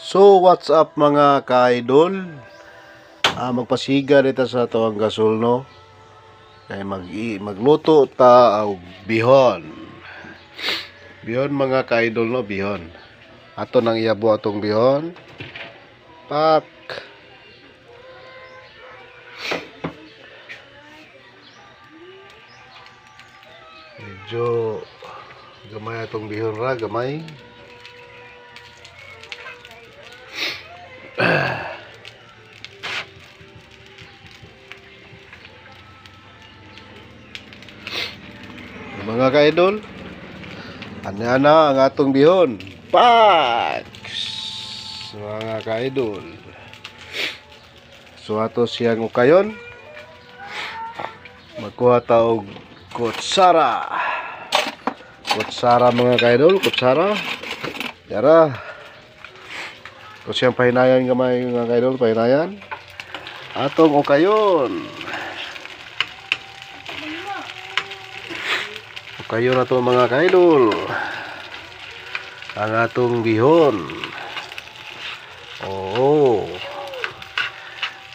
So what's up mga ka-idol? Magpasiga dito sa ito ang gasol, no? Kaya magluto ta og bihon. Bihon mga ka-idol, no? Bihon. Ato nang iyabo atong bihon. Pak. Medyo gamay atong bihon ra, gamay. Mga ka-idol, anya na ang atong bihon. Paks! Mga ka-idol. So ato siyang ukayon. Magkuha ta og kutsara. Kutsara mga ka-idol, kutsara. Yara. So siyang pahinayan gamay mga ka-idol, pahinayan. Atong ukayon. Kayo na to mga ka-idol, ang atong bihon. Oo,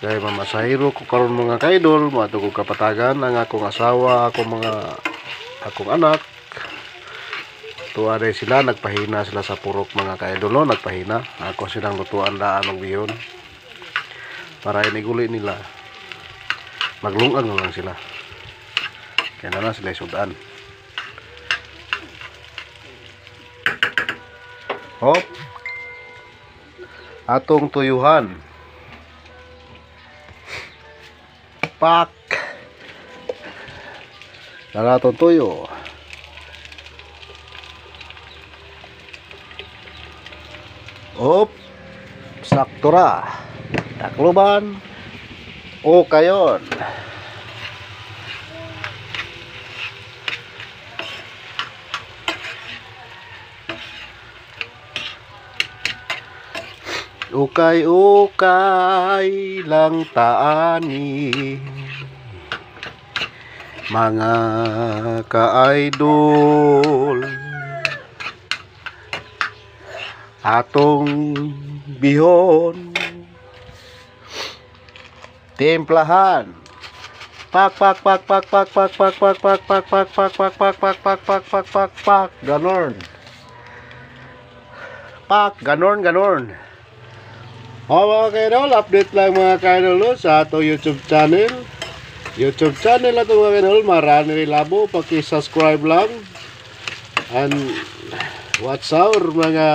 kaya mamasahiro ko karon mga ka-idol, mato ko kapatagan ang akong asawa, akong anak. Tuwa rin sila, nagpahina sila sa purok mga ka-idol, no? Nagpahina, ako silang lutuan daan ng bihon para iniguli nila, maglungang lang sila, kaya na sila sudan. Hop, atong tuyuhan. Pak. Dala atong tuyo. Hop, sakto ra. Takloban. O kayon. Ukay-ukay lang taani mga ka-idol, atong bihon timplahan. Pak pak pak pak pak pak pak pak pak pak pak pak pak pak pak pak pak pak pak pak ganon. Pak ganon ganon. Mga ka-idol, update lang mga ka-idol sa ato YouTube channel. YouTube channel ato mga ka-idol, marami labo, paki-subscribe lang. And what's our mga